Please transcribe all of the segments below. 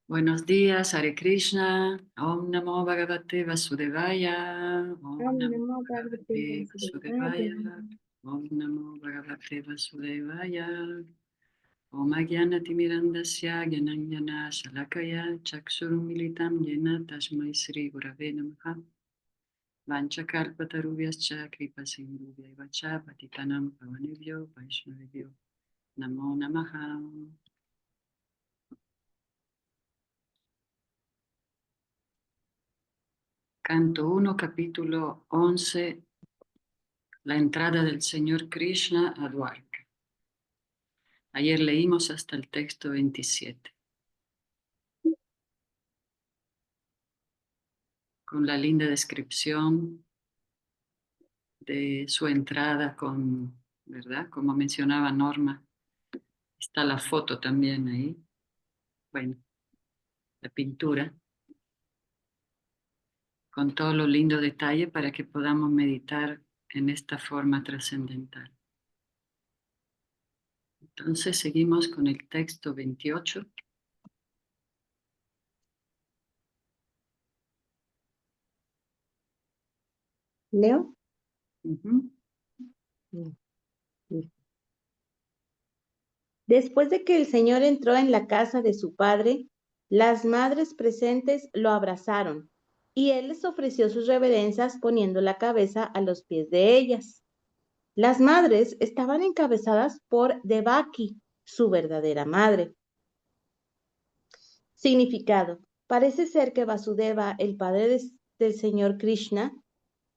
Buenos días, Hare Krishna. Om Namo Bhagavate Vasudevaya. Om Om Namo Namo Bhagavate Bhagavate Vasudevaya. Vasudevaya. Om Namo Bhagavate Vasudevaya. Om Agyanatimirandasya Gyananjana Shalakaya Chaksurumilitam Yena Tasmai Sri Gurave Namaha. Vanchakalpatarubhyascha Kripasindhubhyacha Patitanam Pavanebhyo Vaishnavebhyo Namo Namaha. Canto 1, capítulo 11, la entrada del Señor Krishna a Dwarka. Ayer leímos hasta el texto 27, con la linda descripción de su entrada ¿verdad? Como mencionaba Norma, está la foto también ahí, bueno, la pintura, con todo lo lindo detalle para que podamos meditar en esta forma trascendental. Entonces seguimos con el texto 28. ¿Leo? Ujú. Después de que el Señor entró en la casa de su padre, las madres presentes lo abrazaron y él les ofreció sus reverencias poniendo la cabeza a los pies de ellas. Las madres estaban encabezadas por Devaki, su verdadera madre. Significado. Parece ser que Vasudeva, el padre del Señor Krishna,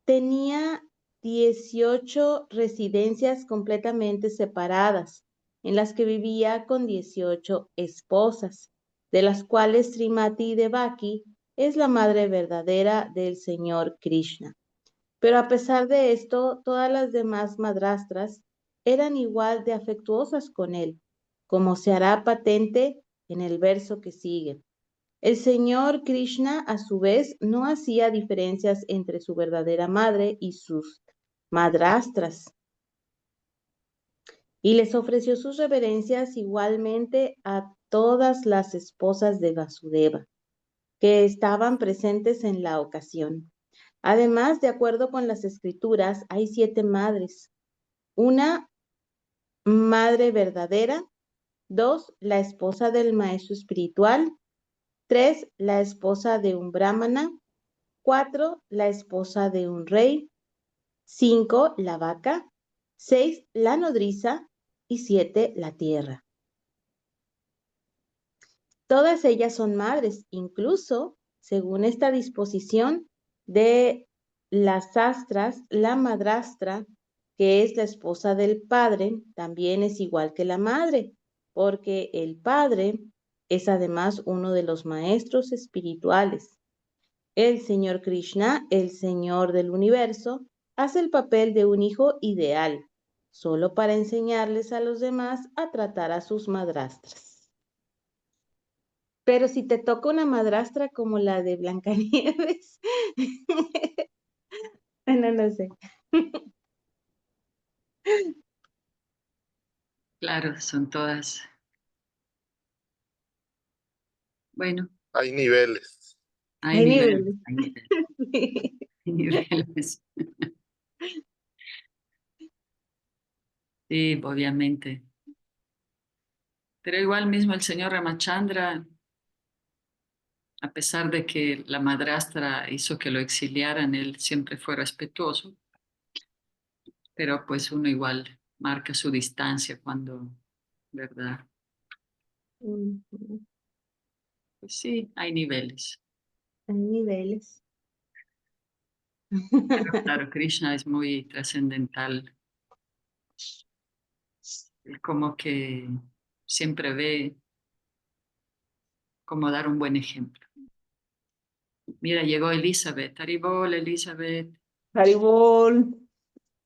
tenía 18 residencias completamente separadas, en las que vivía con 18 esposas, de las cuales Srimati Devaki es la madre verdadera del Señor Krishna. Pero a pesar de esto, todas las demás madrastras eran igual de afectuosas con él, como se hará patente en el verso que sigue. El Señor Krishna, a su vez, no hacía diferencias entre su verdadera madre y sus madrastras, y les ofreció sus reverencias igualmente a todas las esposas de Vasudeva, que estaban presentes en la ocasión. Además, de acuerdo con las escrituras, hay 7 madres. Una madre verdadera, 2, la esposa del maestro espiritual, 3, la esposa de un brahmana, 4, la esposa de un rey, 5, la vaca, 6, la nodriza y 7, la tierra. Todas ellas son madres, incluso, según esta disposición de las astras, la madrastra, que es la esposa del padre, también es igual que la madre, porque el padre es además uno de los maestros espirituales. El Señor Krishna, el Señor del universo, hace el papel de un hijo ideal, solo para enseñarles a los demás a tratar a sus madrastras. Pero si te toca una madrastra como la de Blancanieves, bueno, no sé. Claro, son todas. Bueno, Hay niveles. hay Hay niveles, niveles. hay niveles, hay niveles. Sí, obviamente. Pero igual mismo el señor Ramachandra, a pesar de que la madrastra hizo que lo exiliaran, él siempre fue respetuoso, pero pues uno igual marca su distancia cuando, ¿verdad? Ujú. Pues sí, hay niveles. Hay niveles. Pero claro, Krishna es muy trascendental. Él como que siempre ve cómo dar un buen ejemplo. Mira, llegó Elizabeth. Haribol, Elizabeth. Haribol,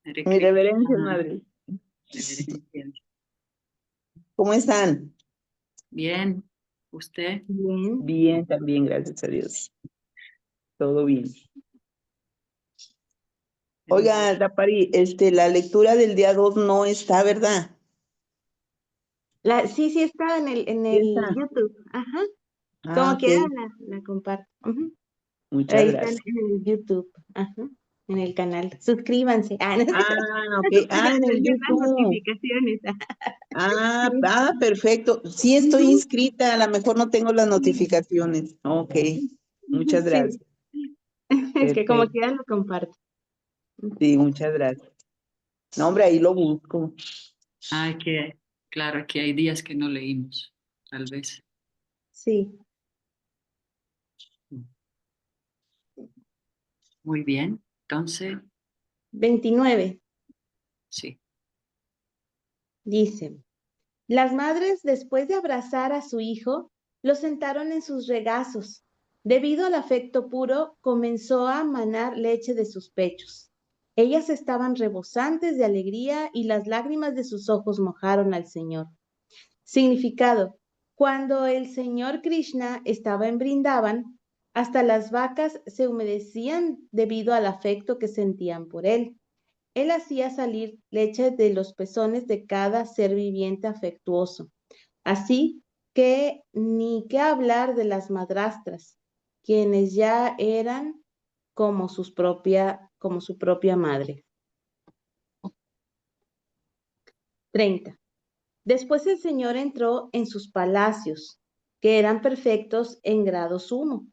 Hare mi reverencia, Krishna. madre. Reverencia. ¿Cómo están? Bien, ¿usted? Bien. Bien, también, gracias a Dios. Todo bien. Oiga, Rapari, la lectura del día 2 no está, ¿verdad? Sí está en el Sí está. YouTube. Ajá. Ah, Como ok. quieran la comparto. Ujú. Muchas Ahí están gracias. en el YouTube, ajá, en el canal. Suscríbanse. No sé, Ah, ok. para Ah, en el tener las YouTube. notificaciones. Sí. Perfecto. Sí, estoy Ujú. inscrita. A lo mejor no tengo las Sí. notificaciones. Ok. Muchas Sí. gracias. Es que como Perfecto. quieran lo comparto. Sí, muchas gracias. No, hombre, ahí lo busco. Ay, que, claro, que hay días que no leímos, tal vez. Sí. Muy bien. Entonces, 29. sí. Dice, las madres, después de abrazar a su hijo, lo sentaron en sus regazos. Debido al afecto puro, comenzó a manar leche de sus pechos. Ellas estaban rebosantes de alegría y las lágrimas de sus ojos mojaron al Señor. Significado: cuando el Señor Krishna estaba en Brindavan, hasta las vacas se humedecían debido al afecto que sentían por él. Él hacía salir leche de los pezones de cada ser viviente afectuoso. Así que ni qué hablar de las madrastras, quienes ya eran como como su propia madre. 30. Después el Señor entró en sus palacios, que eran perfectos en grado sumo.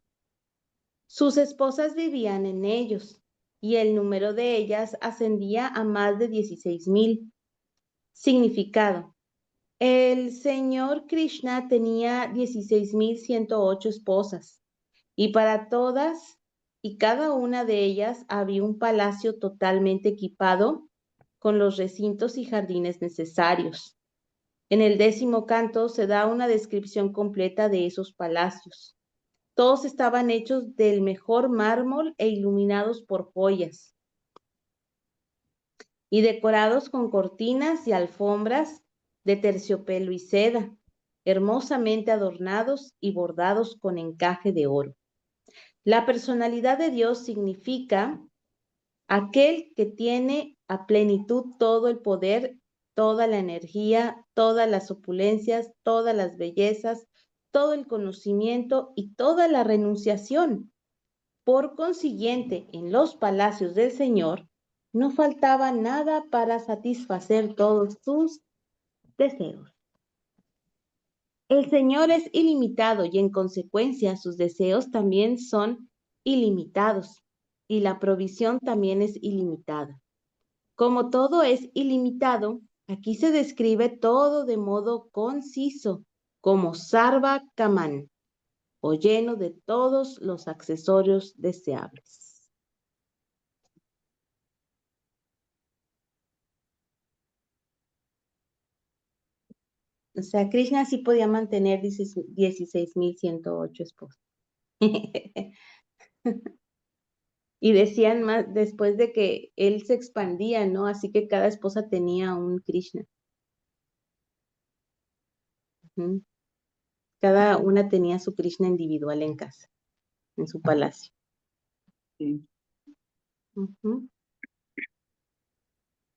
Sus esposas vivían en ellos, y el número de ellas ascendía a más de 16,000. Significado: el Señor Krishna tenía 16,108 esposas, y para todas y cada una de ellas había un palacio totalmente equipado con los recintos y jardines necesarios. En el 10º canto se da una descripción completa de esos palacios. Todos estaban hechos del mejor mármol e iluminados por joyas, y decorados con cortinas y alfombras de terciopelo y seda, hermosamente adornados y bordados con encaje de oro. La personalidad de Dios significa aquel que tiene a plenitud todo el poder, toda la energía, todas las opulencias, todas las bellezas, todo el conocimiento y toda la renunciación. Por consiguiente, en los palacios del Señor no faltaba nada para satisfacer todos sus deseos. El Señor es ilimitado y en consecuencia sus deseos también son ilimitados y la provisión también es ilimitada. Como todo es ilimitado, aquí se describe todo de modo conciso, como Sarva Kaman, o lleno de todos los accesorios deseables. O sea, Krishna sí podía mantener 16,108 esposas. Y decían más después de que él se expandía, ¿no? Así que cada esposa tenía un Krishna. Ujú. Cada una tenía su Krishna individual en casa, en su palacio. Sí. Ujú.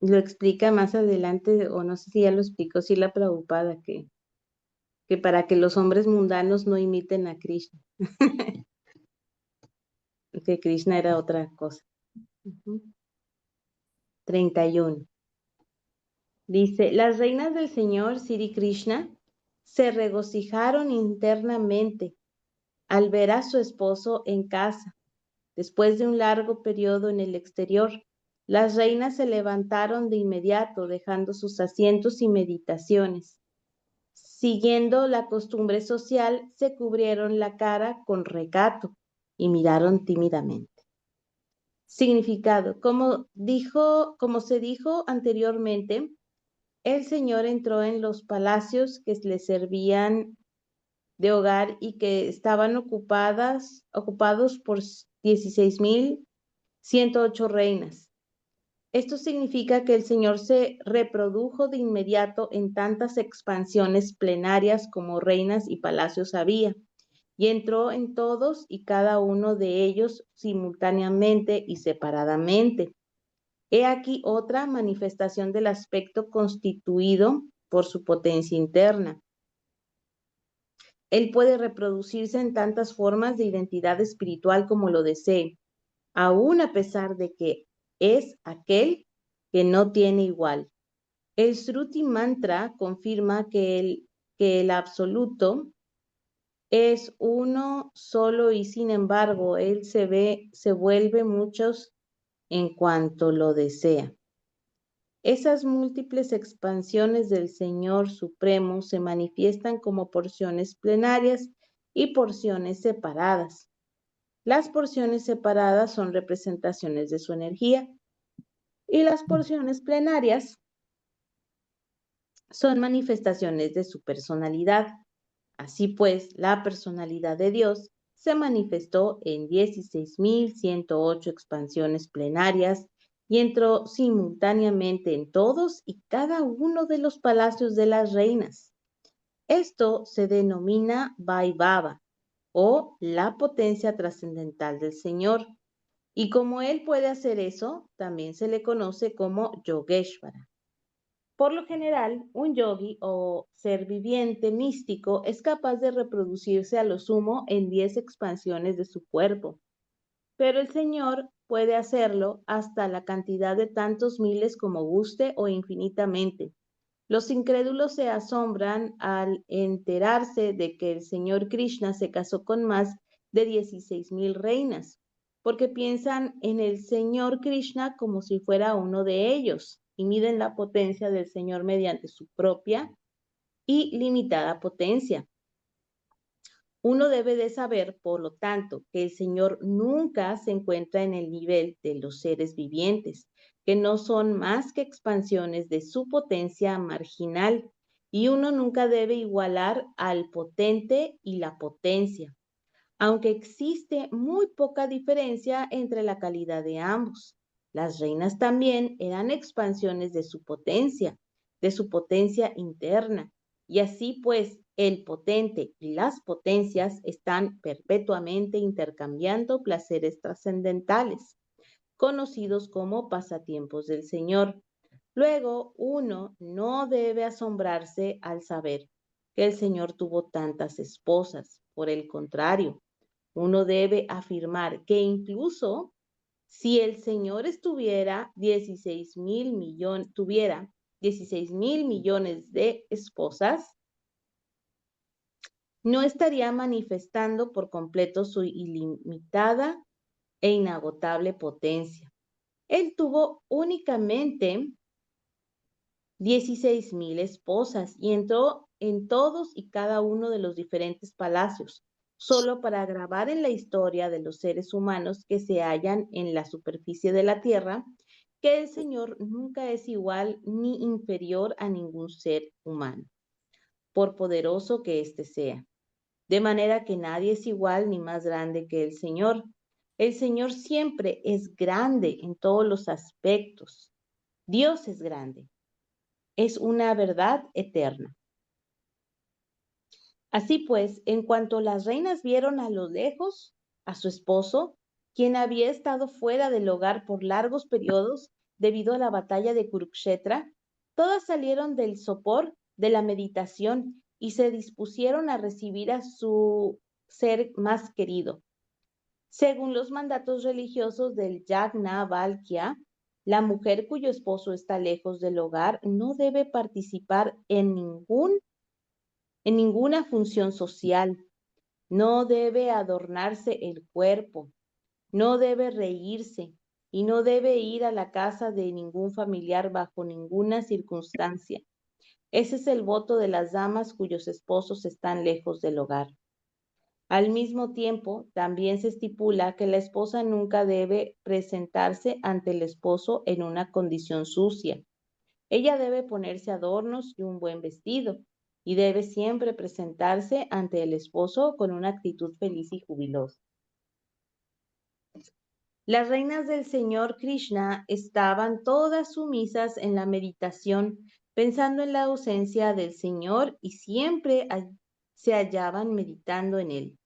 Lo explica más adelante, o no sé si ya lo explicó, sí, la Prabhupada, que para que los hombres mundanos no imiten a Krishna, que Krishna era otra cosa. Ujú. 31. Dice, las reinas del Señor Sri Krishna se regocijaron internamente al ver a su esposo en casa. Después de un largo periodo en el exterior, las reinas se levantaron de inmediato, dejando sus asientos y meditaciones. Siguiendo la costumbre social, se cubrieron la cara con recato y miraron tímidamente. Significado: como se dijo anteriormente, el Señor entró en los palacios que le servían de hogar y que estaban ocupados por 16,108 reinas. Esto significa que el Señor se reprodujo de inmediato en tantas expansiones plenarias como reinas y palacios había, y entró en todos y cada uno de ellos simultáneamente y separadamente. He aquí otra manifestación del aspecto constituido por su potencia interna. Él puede reproducirse en tantas formas de identidad espiritual como lo desee, aun a pesar de que es aquel que no tiene igual. El Shruti Mantra confirma que el absoluto es uno solo y sin embargo él se vuelve muchos en cuanto lo desea. Esas múltiples expansiones del Señor Supremo se manifiestan como porciones plenarias y porciones separadas. Las porciones separadas son representaciones de su energía y las porciones plenarias son manifestaciones de su personalidad. Así pues, la personalidad de Dios se manifestó en 16.108 expansiones plenarias y entró simultáneamente en todos y cada uno de los palacios de las reinas. Esto se denomina Vaibhava o la potencia trascendental del Señor. Y como Él puede hacer eso, también se le conoce como Yogeshvara. Por lo general, un yogi o ser viviente místico es capaz de reproducirse a lo sumo en 10 expansiones de su cuerpo, pero el Señor puede hacerlo hasta la cantidad de tantos miles como guste o infinitamente. Los incrédulos se asombran al enterarse de que el Señor Krishna se casó con más de 16.000 reinas, porque piensan en el Señor Krishna como si fuera uno de ellos y miden la potencia del Señor mediante su propia y limitada potencia. Uno debe de saber, por lo tanto, que el Señor nunca se encuentra en el nivel de los seres vivientes, que no son más que expansiones de su potencia marginal, y uno nunca debe igualar al potente y la potencia, aunque existe muy poca diferencia entre la calidad de ambos. Las reinas también eran expansiones de su potencia interna, y así pues el potente y las potencias están perpetuamente intercambiando placeres trascendentales, conocidos como pasatiempos del Señor. Luego, uno no debe asombrarse al saber que el Señor tuvo tantas esposas. Por el contrario, uno debe afirmar que incluso si el Señor tuviera 16.000 millones de esposas, no estaría manifestando por completo su ilimitada e inagotable potencia. Él tuvo únicamente 16.000 esposas y entró en todos y cada uno de los diferentes palacios, solo para grabar en la historia de los seres humanos que se hallan en la superficie de la tierra, que el Señor nunca es igual ni inferior a ningún ser humano, por poderoso que éste sea. De manera que nadie es igual ni más grande que el Señor. El Señor siempre es grande en todos los aspectos. Dios es grande. Es una verdad eterna. Así pues, en cuanto las reinas vieron a lo lejos a su esposo, quien había estado fuera del hogar por largos periodos debido a la batalla de Kurukshetra, todas salieron del sopor de la meditación y se dispusieron a recibir a su ser más querido. Según los mandatos religiosos del Yagna Valkya, la mujer cuyo esposo está lejos del hogar no debe participar en ninguna función social, no debe adornarse el cuerpo, no debe reírse y no debe ir a la casa de ningún familiar bajo ninguna circunstancia. Ese es el voto de las damas cuyos esposos están lejos del hogar. Al mismo tiempo, también se estipula que la esposa nunca debe presentarse ante el esposo en una condición sucia. Ella debe ponerse adornos y un buen vestido, y debe siempre presentarse ante el esposo con una actitud feliz y jubilosa. Las reinas del Señor Krishna estaban todas sumisas en la meditación, pensando en la ausencia del Señor y siempre se hallaban meditando en Él.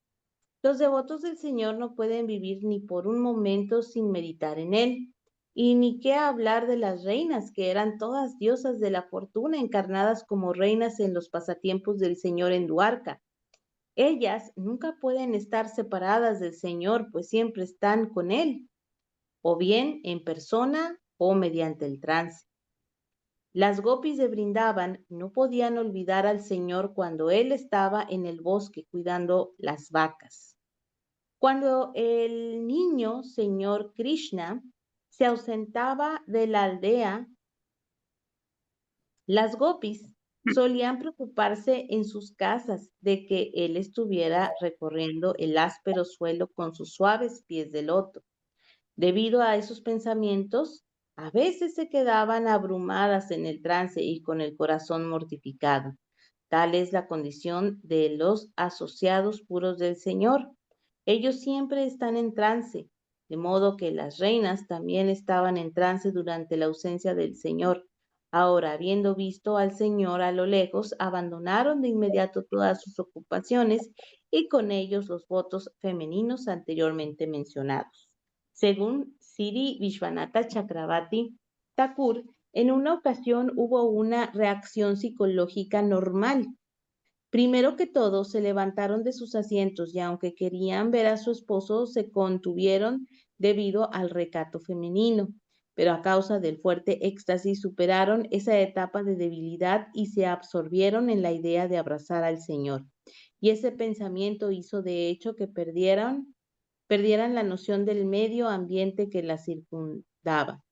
Los devotos del Señor no pueden vivir ni por un momento sin meditar en Él. Y ni qué hablar de las reinas, que eran todas diosas de la fortuna encarnadas como reinas en los pasatiempos del Señor en Dwarka. Ellas nunca pueden estar separadas del Señor, pues siempre están con Él, o bien en persona o mediante el trance. Las gopis de Brindaban no podían olvidar al Señor cuando Él estaba en el bosque cuidando las vacas. Cuando el niño Señor Krishna se ausentaba de la aldea, las gopis solían preocuparse en sus casas de que Él estuviera recorriendo el áspero suelo con sus suaves pies de loto. Debido a esos pensamientos, a veces se quedaban abrumadas en el trance y con el corazón mortificado. Tal es la condición de los asociados puros del Señor. Ellos siempre están en trance, de modo que las reinas también estaban en trance durante la ausencia del Señor. Ahora, habiendo visto al Señor a lo lejos, abandonaron de inmediato todas sus ocupaciones y con ellos los votos femeninos anteriormente mencionados. Según Sri Vishwanatha Chakravarti Thakur, en una ocasión hubo una reacción psicológica normal. Primero que todo, se levantaron de sus asientos y aunque querían ver a su esposo, se contuvieron debido al recato femenino, pero a causa del fuerte éxtasis superaron esa etapa de debilidad y se absorbieron en la idea de abrazar al Señor. Y ese pensamiento hizo de hecho que perdieran la noción del medio ambiente que la circundaba.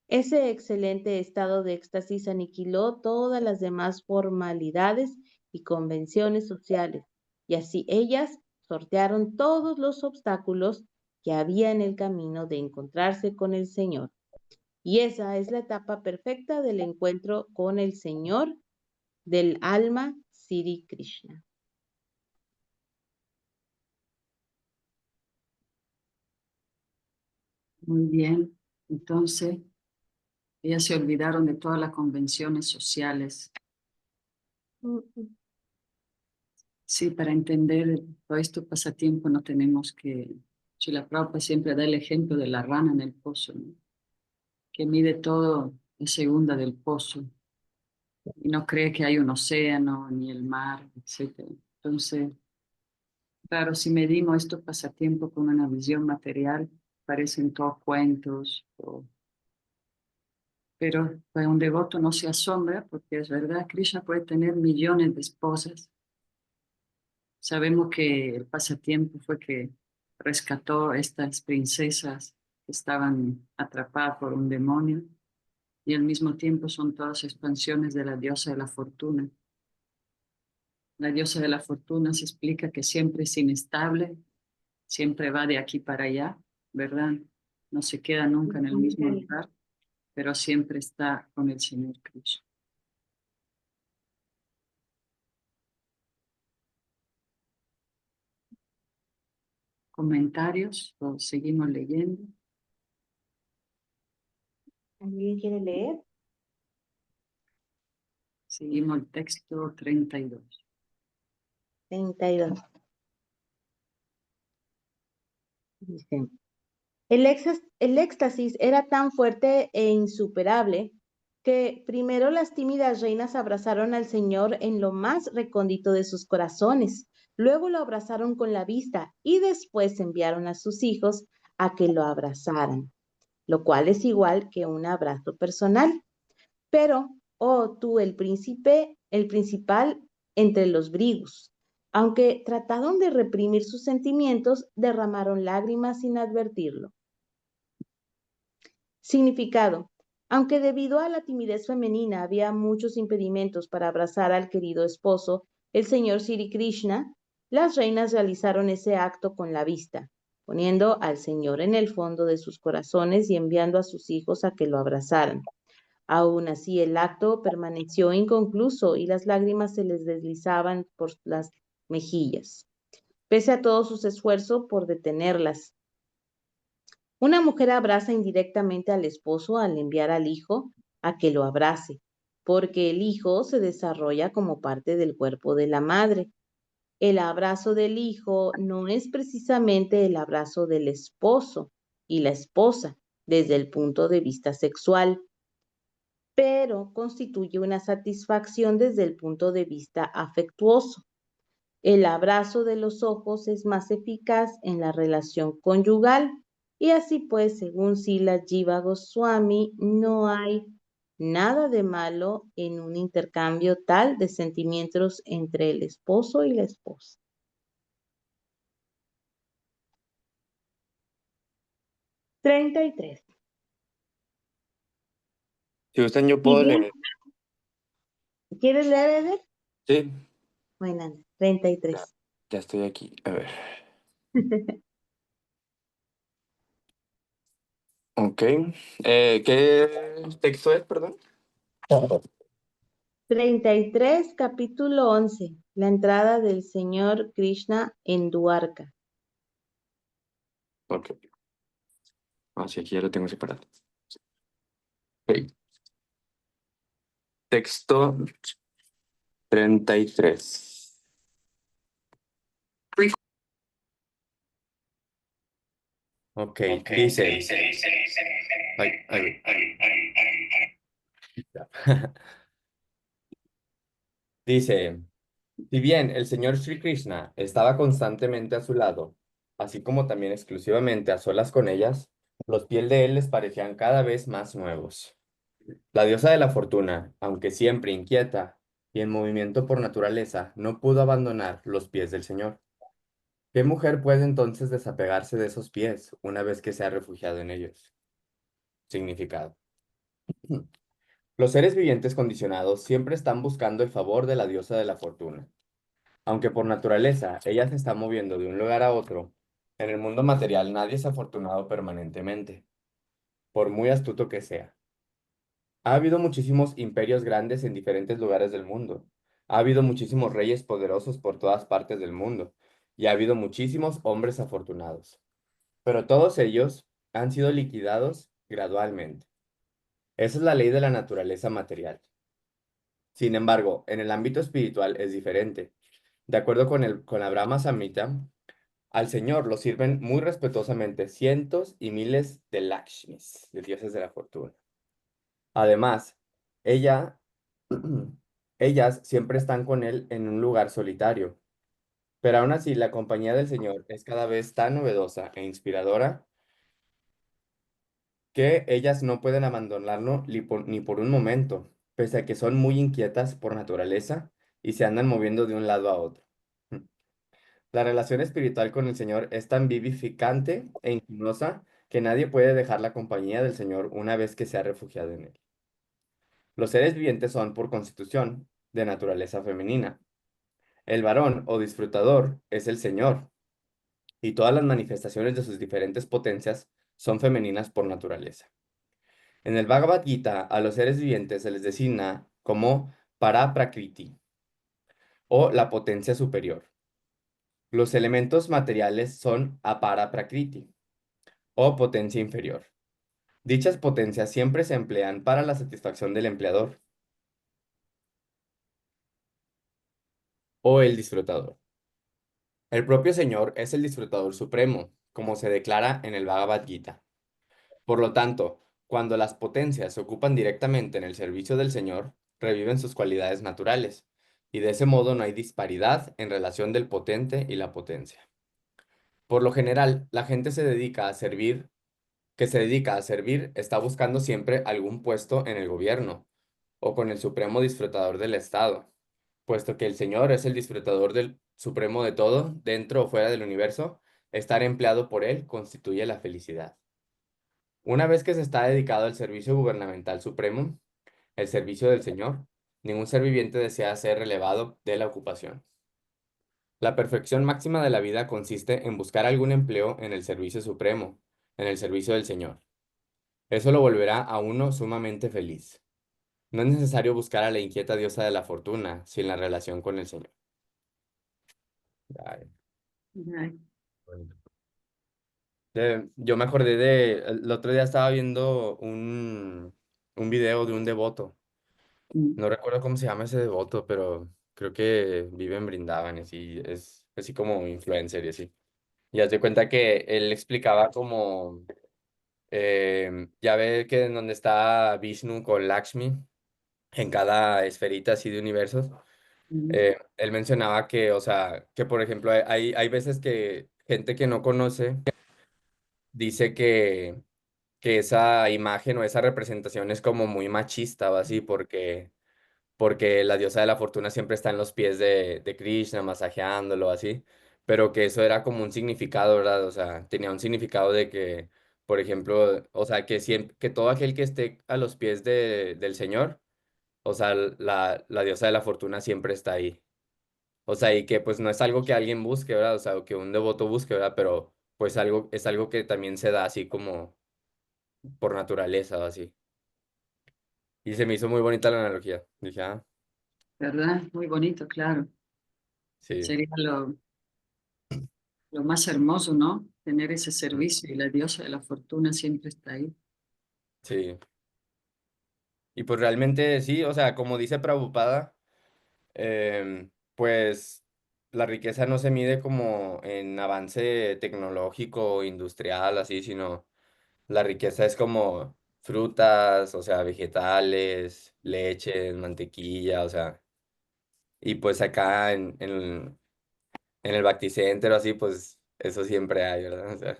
Ese excelente estado de éxtasis aniquiló todas las demás formalidades y convenciones sociales, y así ellas sortearon todos los obstáculos que había en el camino de encontrarse con el Señor. Y esa es la etapa perfecta del encuentro con el Señor del alma Sri Krishna. Muy bien. Entonces, ellas se olvidaron de todas las convenciones sociales. Sí, para entender todo esto pasatiempo no tenemos que... Srila Prabhupada siempre da el ejemplo de la rana en el pozo, ¿no? Que mide todo en segunda del pozo y no cree que hay un océano, ni el mar, etc. Entonces, claro, si medimos estos pasatiempos con una visión material, parecen todos cuentos, pero pues, un devoto no se asombra porque es verdad, Krishna puede tener millones de esposas. Sabemos que el pasatiempo fue que rescató estas princesas que estaban atrapadas por un demonio y al mismo tiempo son todas expansiones de la diosa de la fortuna. La diosa de la fortuna se explica que siempre es inestable, siempre va de aquí para allá, ¿verdad? No se queda nunca en el mismo lugar, pero siempre está con el Señor Krishna. ¿Comentarios o seguimos leyendo? ¿Alguien quiere leer? Seguimos el texto 32. 32. Dice, el éxtasis era tan fuerte e insuperable que primero las tímidas reinas abrazaron al Señor en lo más recóndito de sus corazones, luego lo abrazaron con la vista y después enviaron a sus hijos a que lo abrazaran, lo cual es igual que un abrazo personal. Pero, oh tú, el principal entre los brigos, aunque trataron de reprimir sus sentimientos, derramaron lágrimas sin advertirlo. Significado. Aunque debido a la timidez femenina había muchos impedimentos para abrazar al querido esposo, el señor Sri Krishna, las reinas realizaron ese acto con la vista, poniendo al Señor en el fondo de sus corazones y enviando a sus hijos a que lo abrazaran. Aún así, el acto permaneció inconcluso y las lágrimas se les deslizaban por las mejillas, pese a todos sus esfuerzos por detenerlas. Una mujer abraza indirectamente al esposo al enviar al hijo a que lo abrace, porque el hijo se desarrolla como parte del cuerpo de la madre. El abrazo del hijo no es precisamente el abrazo del esposo y la esposa desde el punto de vista sexual, pero constituye una satisfacción desde el punto de vista afectuoso. El abrazo de los ojos es más eficaz en la relación conyugal. Y así pues, según Sila Jiva Goswami, no hay nada de malo en un intercambio tal de sentimientos entre el esposo y la esposa. 33. Si gustan, yo Y puedo bien, leer. ¿quieres leer, Eder? Sí, Bueno, ya, 33. ya estoy aquí. A ver. Ok. ¿Qué texto es, perdón? 33, capítulo 11. La entrada del Señor Krishna en Dwarka. Ok. Así aquí ya lo tengo separado. Ok. Texto 33. Ok, dice. Ay, ay, ya. Dice, si bien el señor Sri Krishna estaba constantemente a su lado, así como también exclusivamente a solas con ellas, los pies de él les parecían cada vez más nuevos. La diosa de la fortuna, aunque siempre inquieta y en movimiento por naturaleza, no pudo abandonar los pies del señor. ¿Qué mujer puede entonces desapegarse de esos pies una vez que se ha refugiado en ellos? Significado. Los seres vivientes condicionados siempre están buscando el favor de la diosa de la fortuna. Aunque por naturaleza ella se está moviendo de un lugar a otro, en el mundo material nadie es afortunado permanentemente, por muy astuto que sea. Ha habido muchísimos imperios grandes en diferentes lugares del mundo. Ha habido muchísimos reyes poderosos por todas partes del mundo. Y ha habido muchísimos hombres afortunados. Pero todos ellos han sido liquidados gradualmente. Esa es la ley de la naturaleza material. Sin embargo, en el ámbito espiritual es diferente. De acuerdo con Abrahma Samhita, al Señor lo sirven muy respetuosamente cientos y miles de Lakshmis, de dioses de la fortuna. Además, ella, ellas siempre están con él en un lugar solitario, pero aún así la compañía del Señor es cada vez tan novedosa e inspiradora que ellas no pueden abandonarlo ni por un momento, pese a que son muy inquietas por naturaleza y se andan moviendo de un lado a otro. La relación espiritual con el Señor es tan vivificante e ingeniosa que nadie puede dejar la compañía del Señor una vez que se ha refugiado en él. Los seres vivientes son, por constitución, de naturaleza femenina. El varón o disfrutador es el Señor, y todas las manifestaciones de sus diferentes potencias son femeninas por naturaleza. En el Bhagavad Gita, a los seres vivientes se les designa como Paraprakriti o la potencia superior. Los elementos materiales son Aparaprakriti o potencia inferior. Dichas potencias siempre se emplean para la satisfacción del empleador o el disfrutador. El propio Señor es el disfrutador supremo, como se declara en el Bhagavad Gita. Por lo tanto, cuando las potencias se ocupan directamente en el servicio del Señor, reviven sus cualidades naturales, y de ese modo no hay disparidad en relación del potente y la potencia. Por lo general, la gente que se dedica a servir está buscando siempre algún puesto en el gobierno o con el supremo disfrutador del Estado, puesto que el Señor es el disfrutador del supremo de todo, dentro o fuera del universo, estar empleado por Él constituye la felicidad. Una vez que se está dedicado al servicio gubernamental supremo, el servicio del Señor, ningún ser viviente desea ser relevado de la ocupación. La perfección máxima de la vida consiste en buscar algún empleo en el servicio supremo, en el servicio del Señor. Eso lo volverá a uno sumamente feliz. No es necesario buscar a la inquieta diosa de la fortuna sin la relación con el Señor. Ay, Ay, bonito. Yo me acordé el otro día estaba viendo un video de un devoto. mm, No recuerdo cómo se llama ese devoto, pero creo que vive en Brindavan y así, es así como influencer y así. Y haz de cuenta que él explicaba como, ya ve que en donde está Vishnu con Lakshmi, en cada esferita así de universos, Mm. Él mencionaba que, o sea, que por ejemplo, hay veces que gente que no conoce dice que esa imagen o esa representación es como muy machista o así, porque la diosa de la fortuna siempre está en los pies de Krishna, masajeándolo así, pero que eso era como un significado, ¿verdad? O sea, tenía un significado de que, por ejemplo, o sea, que, que todo aquel que esté a los pies del Señor, o sea, la diosa de la fortuna siempre está ahí. O sea, y que pues no es algo que alguien busque, ¿verdad? O sea, o que un devoto busque, ¿verdad? Pero pues algo, es algo que también se da así como por naturaleza o así. Y se me hizo muy bonita la analogía. Dije, ah, ¿Verdad? Muy bonito, claro. sí, Sería lo más hermoso, ¿no? Tener ese servicio y la diosa de la fortuna siempre está ahí. sí. Y pues realmente sí, o sea, como dice Prabhupada, pues la riqueza no se mide como en avance tecnológico o industrial, así, sino la riqueza es como frutas, o sea, vegetales, leche, mantequilla, o sea, y pues acá en el Bhakti Center o así, pues eso siempre hay, ¿verdad? O sea,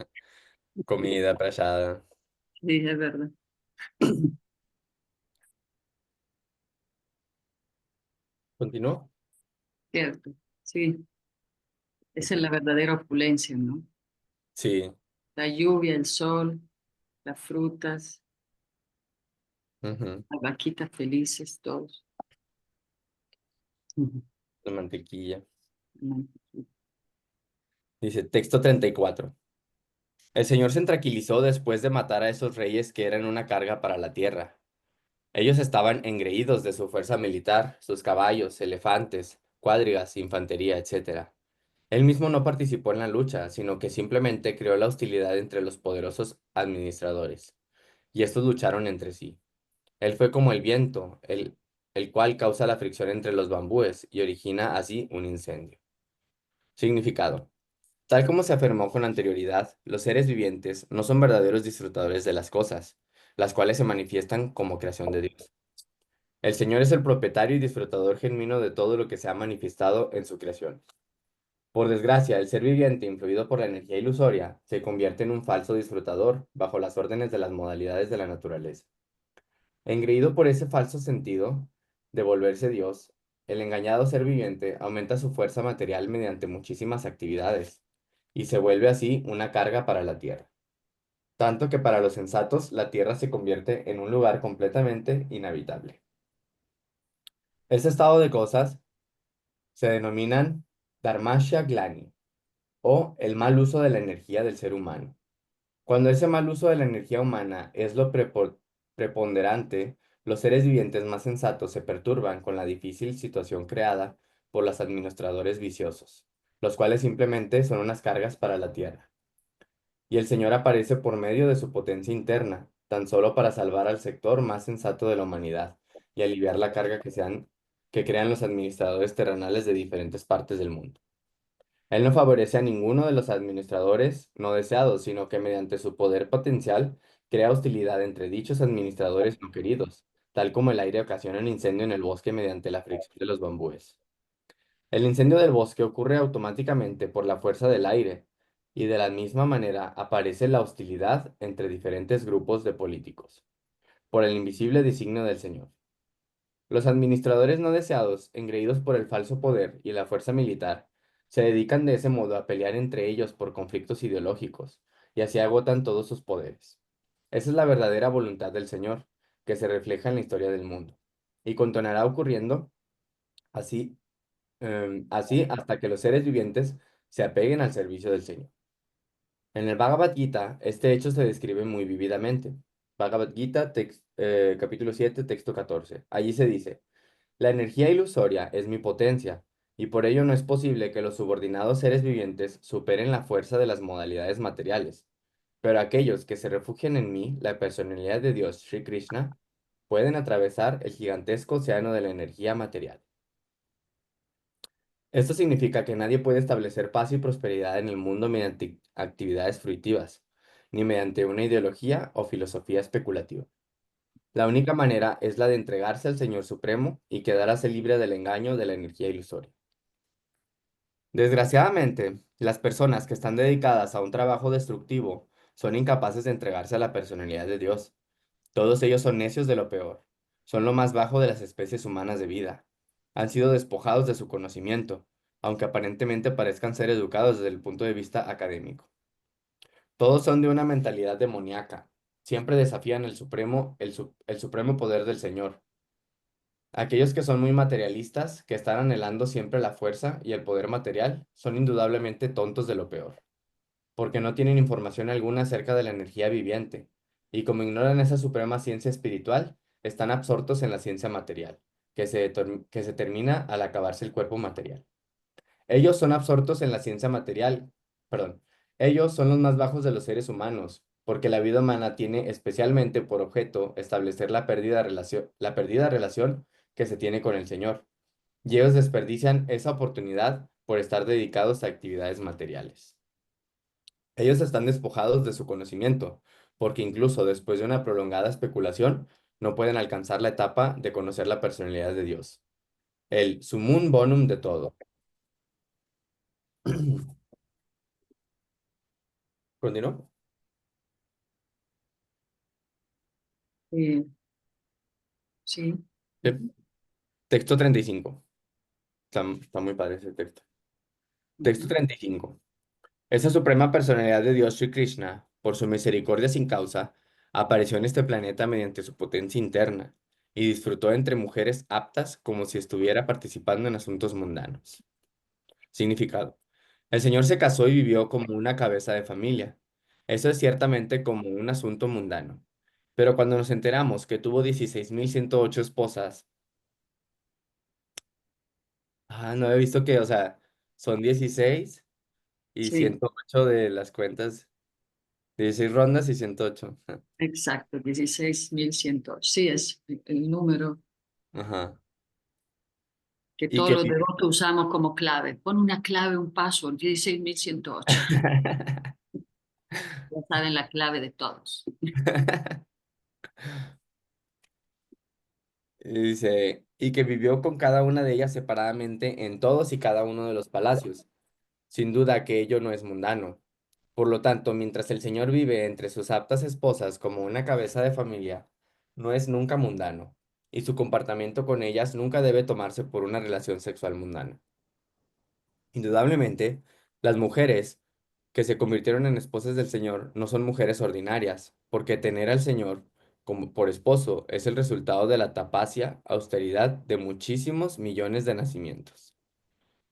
comida, prasada. Sí, es verdad. ¿Continúo? Cierto. Sí, esa es la verdadera opulencia, ¿no? Sí. La lluvia, el sol, las frutas, Ujú. las vaquitas felices, todos. Ujú. La mantequilla. Mm. Dice, texto 34. El Señor se tranquilizó después de matar a esos reyes que eran una carga para la tierra. Ellos estaban engreídos de su fuerza militar, sus caballos, elefantes, cuadrigas, infantería, etc. Él mismo no participó en la lucha, sino que simplemente creó la hostilidad entre los poderosos administradores, y estos lucharon entre sí. Él fue como el viento, el cual causa la fricción entre los bambúes y origina así un incendio. Significado. Tal como se afirmó con anterioridad, los seres vivientes no son verdaderos disfrutadores de las cosas, las cuales se manifiestan como creación de Dios. El Señor es el propietario y disfrutador genuino de todo lo que se ha manifestado en su creación. Por desgracia, el ser viviente, influido por la energía ilusoria, se convierte en un falso disfrutador bajo las órdenes de las modalidades de la naturaleza. Engreído por ese falso sentido de volverse Dios, el engañado ser viviente aumenta su fuerza material mediante muchísimas actividades y se vuelve así una carga para la tierra. Tanto que para los sensatos la tierra se convierte en un lugar completamente inhabitable. Ese estado de cosas se denominan Dharmasya Glani o el mal uso de la energía del ser humano. Cuando ese mal uso de la energía humana es lo preponderante, los seres vivientes más sensatos se perturban con la difícil situación creada por los administradores viciosos, los cuales simplemente son unas cargas para la tierra. Y el Señor aparece por medio de su potencia interna, tan solo para salvar al sector más sensato de la humanidad y aliviar la carga que crean los administradores terrenales de diferentes partes del mundo. Él no favorece a ninguno de los administradores no deseados, sino que mediante su poder potencial crea hostilidad entre dichos administradores no queridos, tal como el aire ocasiona un incendio en el bosque mediante la fricción de los bambúes. El incendio del bosque ocurre automáticamente por la fuerza del aire, y de la misma manera aparece la hostilidad entre diferentes grupos de políticos, por el invisible designio del Señor. Los administradores no deseados, engreídos por el falso poder y la fuerza militar, se dedican de ese modo a pelear entre ellos por conflictos ideológicos, y así agotan todos sus poderes. Esa es la verdadera voluntad del Señor, que se refleja en la historia del mundo, y continuará ocurriendo así, así hasta que los seres vivientes se apeguen al servicio del Señor. En el Bhagavad Gita, este hecho se describe muy vívidamente. Bhagavad Gita, capítulo 7, texto 14. Allí se dice, la energía ilusoria es mi potencia, y por ello no es posible que los subordinados seres vivientes superen la fuerza de las modalidades materiales. Pero aquellos que se refugian en mí, la personalidad de Dios, Sri Krishna, pueden atravesar el gigantesco océano de la energía material. Esto significa que nadie puede establecer paz y prosperidad en el mundo mediante actividades fruitivas, ni mediante una ideología o filosofía especulativa. La única manera es la de entregarse al Señor Supremo y quedar así libre del engaño de la energía ilusoria. Desgraciadamente, las personas que están dedicadas a un trabajo destructivo son incapaces de entregarse a la personalidad de Dios. Todos ellos son necios de lo peor. Son lo más bajo de las especies humanas de vida. Han sido despojados de su conocimiento, aunque aparentemente parezcan ser educados desde el punto de vista académico. Todos son de una mentalidad demoníaca. Siempre desafían el supremo poder del Señor. Aquellos que son muy materialistas, que están anhelando siempre la fuerza y el poder material, son indudablemente tontos de lo peor, porque no tienen información alguna acerca de la energía viviente, y como ignoran esa suprema ciencia espiritual, están absortos en la ciencia material, que se termina al acabarse el cuerpo material. Ellos son absortos en la ciencia material, perdón, ellos son los más bajos de los seres humanos, porque la vida humana tiene especialmente por objeto establecer la perdida relación que se tiene con el Señor, y ellos desperdician esa oportunidad por estar dedicados a actividades materiales. Ellos están despojados de su conocimiento, porque incluso después de una prolongada especulación, no pueden alcanzar la etapa de conocer la personalidad de Dios, el sumum bonum de todo. ¿Continúo? Eh, sí. Sí. Ujú, Texto 35. Está muy padre ese texto. Texto ujú. 35. Esa suprema personalidad de Dios Sri Krishna, por su misericordia sin causa, apareció en este planeta mediante su potencia interna y disfrutó entre mujeres aptas como si estuviera participando en asuntos mundanos. Significado. El Señor se casó y vivió como una cabeza de familia. Eso es ciertamente como un asunto mundano. Pero cuando nos enteramos que tuvo 16.108 esposas, no he visto que, o sea, son 16 y Sí, 108 de las cuentas, 16 rondas y 108. exacto, 16.100. Sí, es el número Ajá. que Y todos que los devotos usamos como clave. Pon una clave, un paso, 16.108. Ya saben la clave de todos. y dice, y que vivió con cada una de ellas separadamente en todos y cada uno de los palacios. Sin duda que ello no es mundano. Por lo tanto, mientras el Señor vive entre sus aptas esposas como una cabeza de familia, no es nunca mundano, y su comportamiento con ellas nunca debe tomarse por una relación sexual mundana. Indudablemente, las mujeres que se convirtieron en esposas del Señor no son mujeres ordinarias, porque tener al Señor como por esposo es el resultado de la tapacia, austeridad de muchísimos millones de nacimientos.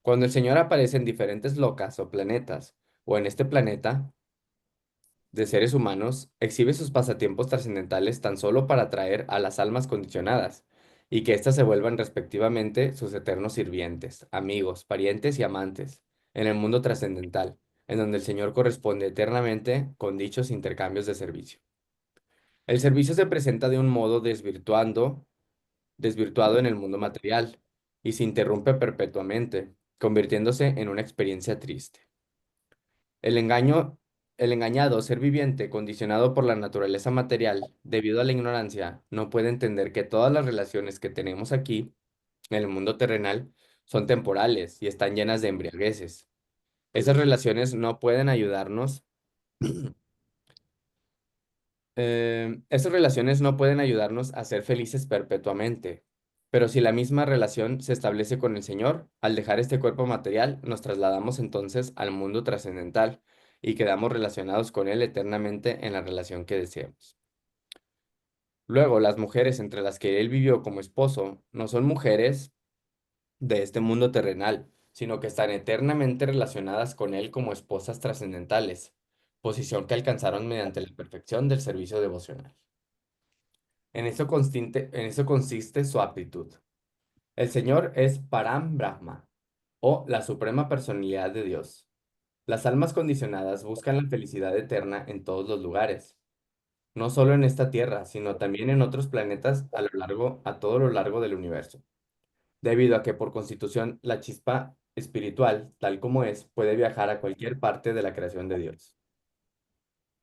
Cuando el Señor aparece en diferentes locas o planetas, o en este planeta de seres humanos, exhibe sus pasatiempos trascendentales tan solo para atraer a las almas condicionadas, y que éstas se vuelvan respectivamente sus eternos sirvientes, amigos, parientes y amantes, en el mundo trascendental, en donde el Señor corresponde eternamente con dichos intercambios de servicio. El servicio se presenta de un modo desvirtuado en el mundo material, y se interrumpe perpetuamente, convirtiéndose en una experiencia triste. El engaño, el engañado ser viviente, condicionado por la naturaleza material, debido a la ignorancia, no puede entender que todas las relaciones que tenemos aquí, en el mundo terrenal, son temporales y están llenas de embriagueces. Esas relaciones no pueden ayudarnos, esas relaciones no pueden ayudarnos a ser felices perpetuamente. Pero si la misma relación se establece con el Señor, al dejar este cuerpo material, nos trasladamos entonces al mundo trascendental y quedamos relacionados con Él eternamente en la relación que deseamos. Luego, las mujeres entre las que Él vivió como esposo no son mujeres de este mundo terrenal, sino que están eternamente relacionadas con Él como esposas trascendentales, posición que alcanzaron mediante la perfección del servicio devocional. En eso consiste su aptitud. El Señor es Param Brahma, o la suprema personalidad de Dios. Las almas condicionadas buscan la felicidad eterna en todos los lugares, no solo en esta tierra, sino también en otros planetas a todo lo largo del universo, debido a que por constitución la chispa espiritual, tal como es, puede viajar a cualquier parte de la creación de Dios.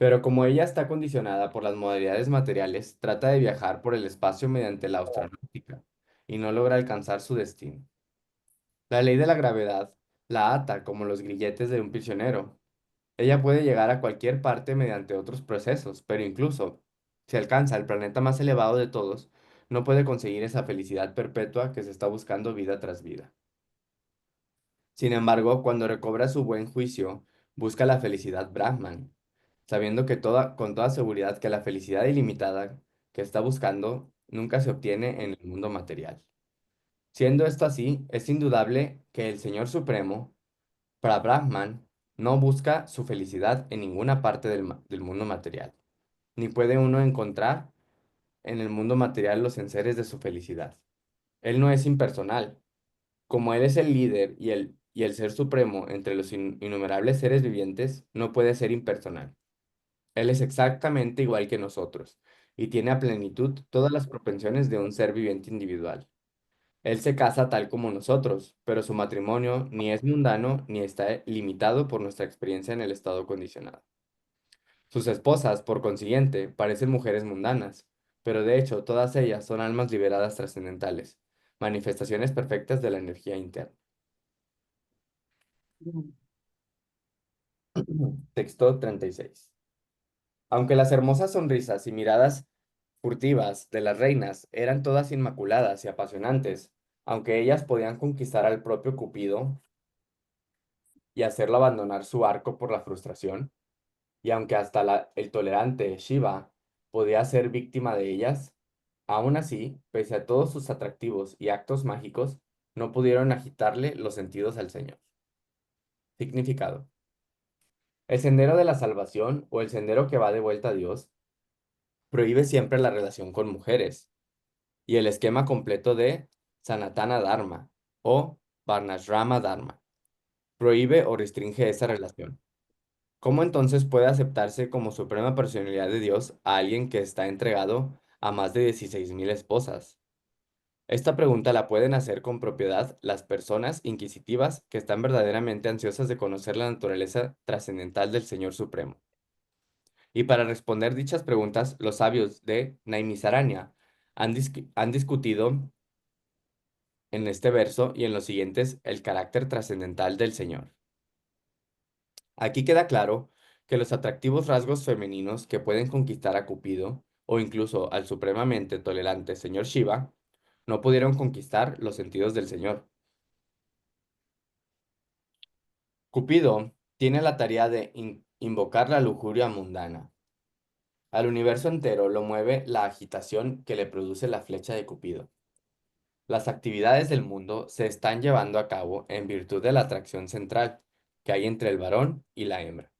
Pero como ella está condicionada por las modalidades materiales, trata de viajar por el espacio mediante la astronáutica y no logra alcanzar su destino. La ley de la gravedad la ata como los grilletes de un prisionero. Ella puede llegar a cualquier parte mediante otros procesos, pero incluso si alcanza el planeta más elevado de todos, no puede conseguir esa felicidad perpetua que se está buscando vida tras vida. Sin embargo, cuando recobra su buen juicio, busca la felicidad Brahman, sabiendo con toda seguridad que la felicidad ilimitada que está buscando nunca se obtiene en el mundo material. Siendo esto así, es indudable que el Señor Supremo, para Brahman, no busca su felicidad en ninguna parte del mundo material, ni puede uno encontrar en el mundo material los enseres de su felicidad. Él no es impersonal. Como Él es el líder y el ser supremo entre los innumerables seres vivientes, no puede ser impersonal. Él es exactamente igual que nosotros y tiene a plenitud todas las propensiones de un ser viviente individual. Él se casa tal como nosotros, pero su matrimonio ni es mundano ni está limitado por nuestra experiencia en el estado condicionado. Sus esposas, por consiguiente, parecen mujeres mundanas, pero de hecho todas ellas son almas liberadas trascendentales, manifestaciones perfectas de la energía interna. Texto 36. Aunque las hermosas sonrisas y miradas furtivas de las reinas eran todas inmaculadas y apasionantes, aunque ellas podían conquistar al propio Cupido y hacerlo abandonar su arco por la frustración, y aunque hasta el tolerante Shiva podía ser víctima de ellas, aún así, pese a todos sus atractivos y actos mágicos, no pudieron agitarle los sentidos al Señor. Significado. El sendero de la salvación o el sendero que va de vuelta a Dios prohíbe siempre la relación con mujeres y el esquema completo de Sanatana Dharma o Varnashrama Dharma prohíbe o restringe esa relación. ¿Cómo entonces puede aceptarse como suprema personalidad de Dios a alguien que está entregado a más de 16,000 esposas? Esta pregunta la pueden hacer con propiedad las personas inquisitivas que están verdaderamente ansiosas de conocer la naturaleza trascendental del Señor Supremo. Y para responder dichas preguntas, los sabios de Naimisaranya han discutido en este verso y en los siguientes el carácter trascendental del Señor. Aquí queda claro que los atractivos rasgos femeninos que pueden conquistar a Cupido o incluso al supremamente tolerante señor Shiva no pudieron conquistar los sentidos del Señor. Cupido tiene la tarea de invocar la lujuria mundana. Al universo entero lo mueve la agitación que le produce la flecha de Cupido. Las actividades del mundo se están llevando a cabo en virtud de la atracción central que hay entre el varón y la hembra.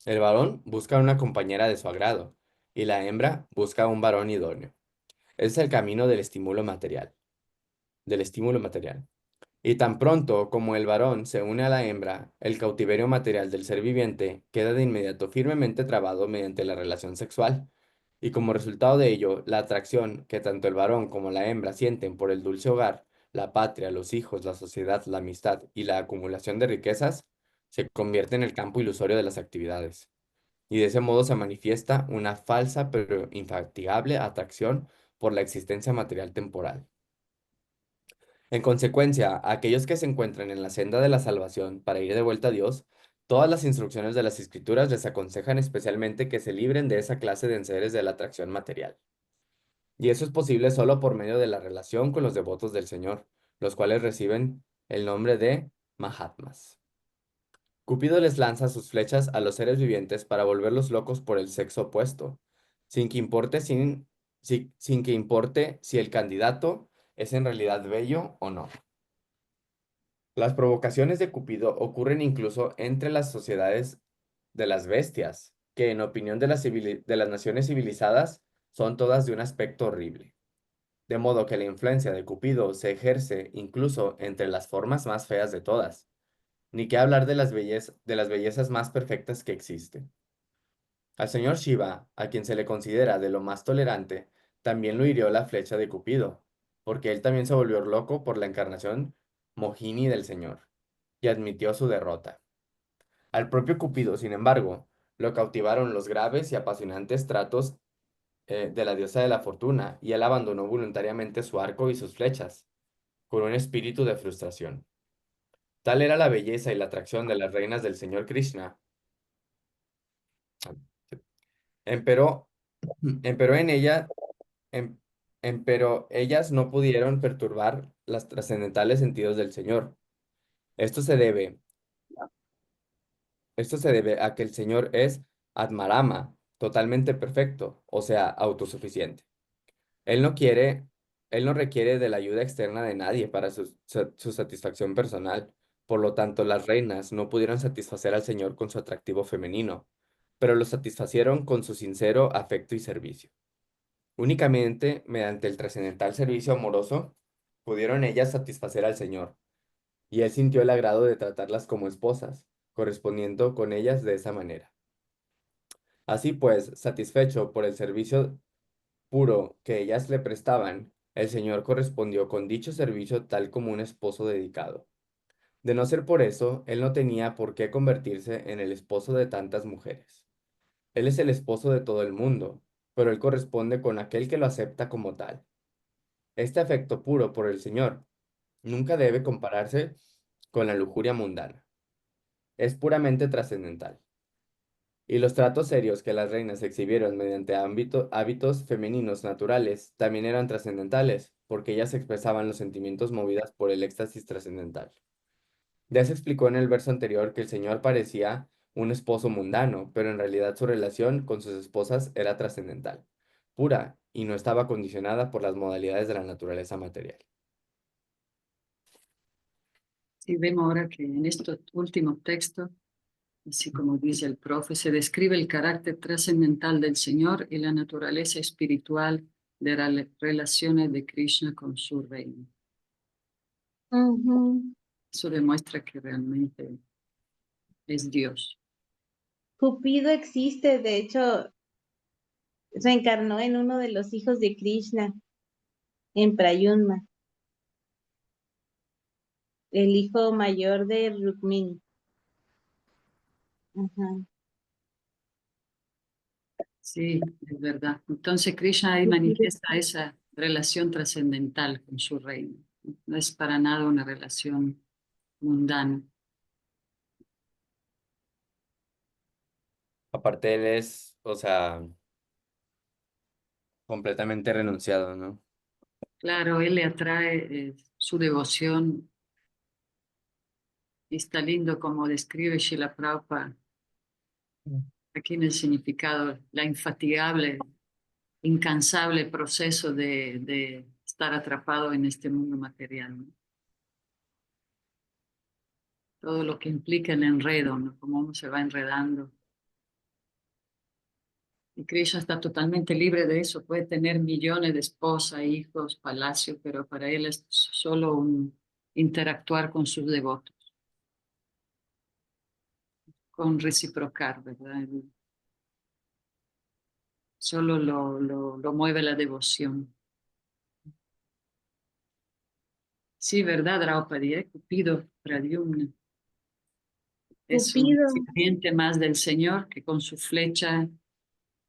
El varón busca una compañera de su agrado y la hembra busca un varón idóneo. Es el camino del estímulo material. Y tan pronto como el varón se une a la hembra, el cautiverio material del ser viviente queda de inmediato firmemente trabado mediante la relación sexual. Y como resultado de ello, la atracción que tanto el varón como la hembra sienten por el dulce hogar, la patria, los hijos, la sociedad, la amistad y la acumulación de riquezas, se convierte en el campo ilusorio de las actividades. Y de ese modo se manifiesta una falsa pero infatigable atracción por la existencia material temporal. En consecuencia, aquellos que se encuentran en la senda de la salvación para ir de vuelta a Dios, todas las instrucciones de las Escrituras les aconsejan especialmente que se libren de esa clase de enseres de la atracción material. Y eso es posible solo por medio de la relación con los devotos del Señor, los cuales reciben el nombre de Mahatmas. Cupido les lanza sus flechas a los seres vivientes para volverlos locos por el sexo opuesto, sin que importe si el candidato es en realidad bello o no. Las provocaciones de Cupido ocurren incluso entre las sociedades de las bestias, que en opinión de de las naciones civilizadas son todas de un aspecto horrible. De modo que la influencia de Cupido se ejerce incluso entre las formas más feas de todas, ni qué hablar de de las bellezas más perfectas que existen. Al señor Shiva, a quien se le considera de lo más tolerante, también lo hirió la flecha de Cupido, porque él también se volvió loco por la encarnación Mohini del Señor, y admitió su derrota. Al propio Cupido, sin embargo, Lo cautivaron los graves y apasionantes tratos de la diosa de la fortuna, y él abandonó voluntariamente su arco y sus flechas, con un espíritu de frustración. Tal era la belleza y la atracción de las reinas del señor Krishna. Empero, empero en ella, em- empero ellas no pudieron perturbar los trascendentales sentidos del Señor. Esto se debe, esto se debe a que el Señor es Atmarama, totalmente perfecto, o sea, autosuficiente. Él no quiere, él no requiere de la ayuda externa de nadie para su satisfacción personal. Por lo tanto, las reinas no pudieron satisfacer al Señor con su atractivo femenino, pero lo satisfacieron con su sincero afecto y servicio. Únicamente mediante el trascendental servicio amoroso pudieron ellas satisfacer al Señor, y él sintió el agrado de tratarlas como esposas, correspondiendo con ellas de esa manera. Así pues, satisfecho por el servicio puro que ellas le prestaban, el Señor correspondió con dicho servicio tal como un esposo dedicado. De no ser por eso, él no tenía por qué convertirse en el esposo de tantas mujeres. Él es el esposo de todo el mundo, pero él corresponde con aquel que lo acepta como tal. Este afecto puro por el Señor nunca debe compararse con la lujuria mundana. Es puramente trascendental. Y los tratos serios que las reinas exhibieron mediante hábitos femeninos naturales también eran trascendentales, porque ellas expresaban los sentimientos movidas por el éxtasis trascendental. Ya se explicó en el verso anterior que el Señor parecía un esposo mundano, pero en realidad su relación con sus esposas era trascendental, pura, y no estaba condicionada por las modalidades de la naturaleza material. Sí, vemos ahora que en este último texto, así como dice el profe, se describe el carácter trascendental del Señor y la naturaleza espiritual de las relaciones de Krishna con su reino. Ujú. Eso demuestra que realmente es Dios. Cupido existe, de hecho, reencarnó en uno de los hijos de Krishna, en Prayunma, el hijo mayor de Rukmini. Ajá. Sí, es verdad. Entonces Krishna ahí Cupido manifiesta esa relación trascendental con su reino. No es para nada una relación mundana. Aparte, él es, o sea, completamente renunciado, ¿no? Claro, él le atrae su devoción y está lindo como describe Srila Prabhupada aquí en el significado, la infatigable, incansable proceso de estar atrapado en este mundo material, ¿no? Todo lo que implica el enredo, ¿no? Cómo uno se va enredando. Y Krishna está totalmente libre de eso. Puede tener millones de esposas, hijos, palacios, pero para él es solo un interactuar con sus devotos, con reciprocar, ¿verdad? Solo lo mueve la devoción. Sí, ¿verdad, Draupadi? Cupido, Pradyumna, es un Cupido. sirviente más del Señor que con su flecha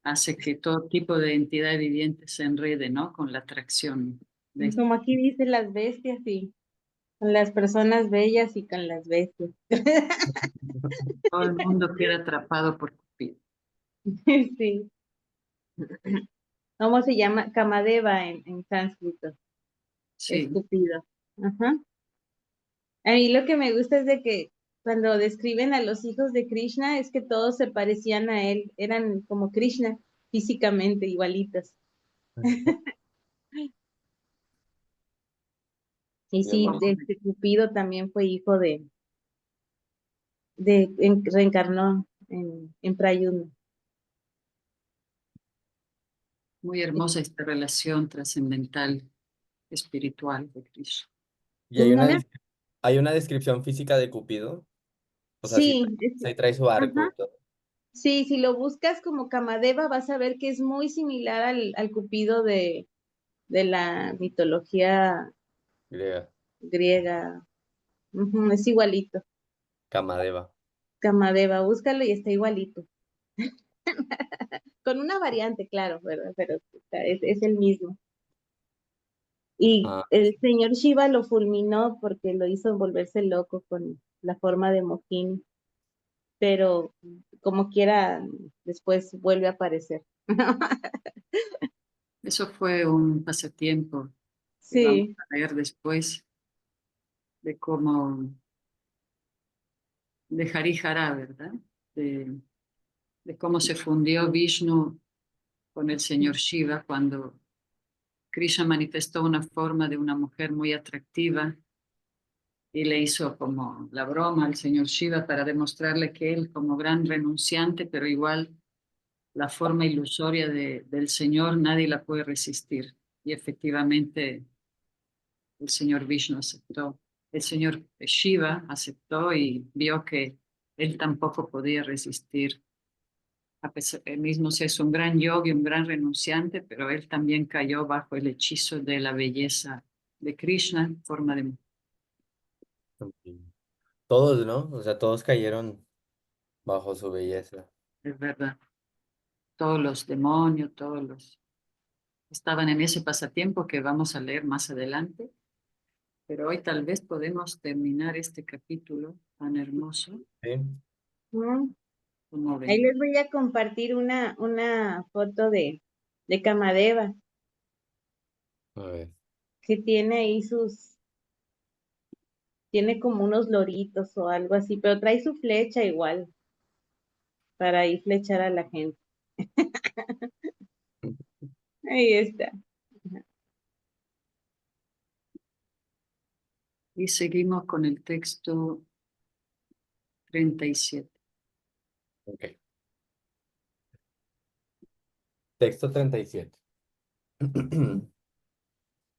hace que todo tipo de entidad viviente se enrede, ¿no? Con la atracción de Como aquí dice las bestias, sí, con las personas bellas y con las bestias. todo el mundo queda atrapado por Cupido. Sí. ¿Cómo se llama? Kamadeva en sánscrito. Es Sí, Cupido. Ajá. A mí lo que me gusta es de que cuando describen a los hijos de Krishna es que todos se parecían a él, eran como Krishna, físicamente igualitos. Y sí, oh, este Cupido también fue hijo reencarnó en Prayudna. muy hermosa esta relación trascendental, espiritual de Krishna. Y Ujú. hay una descripción física de Cupido, o sea, Sí, sí trae su arco ajá. y todo. Sí, si lo buscas como Kamadeva vas a ver que es muy similar al Cupido de la mitología Griega, griega. Ujú, es igualito. Kamadeva. Kamadeva, búscalo y está igualito. Con una variante, claro, ¿verdad? Pero es el mismo. Y Ah, el señor Shiva lo fulminó porque lo hizo volverse loco con la forma de Mohini, pero como quiera, después vuelve a aparecer. Eso fue un pasatiempo que vamos Sí. a ver después de cómo de Harihara, ¿verdad? De, de cómo se fundió Vishnu con el señor Shiva cuando Krishna manifestó una forma de una mujer muy atractiva y le hizo como la broma al señor Shiva para demostrarle que él, como gran renunciante, pero igual la forma ilusoria del señor, nadie la puede resistir. Y efectivamente el señor Vishnu aceptó. El señor Shiva aceptó y vio que él tampoco podía resistir. A pesar, él mismo se es un gran yogi, un gran renunciante, pero él también cayó bajo el hechizo de la belleza de Krishna en forma de mujer. ok. Todos, ¿no? O sea, todos cayeron bajo su belleza. Es verdad. Todos los demonios, todos los estaban en ese pasatiempo que vamos a leer más adelante, pero hoy tal vez podemos terminar este capítulo tan hermoso Sí. Mm. como Ahí ven. les voy a compartir una foto de Kamadeva, A ver. que tiene ahí tiene como unos loritos o algo así, pero trae su flecha igual para ir flechar a la gente. Ahí está. Y seguimos con el texto 37. Ok. Texto 37.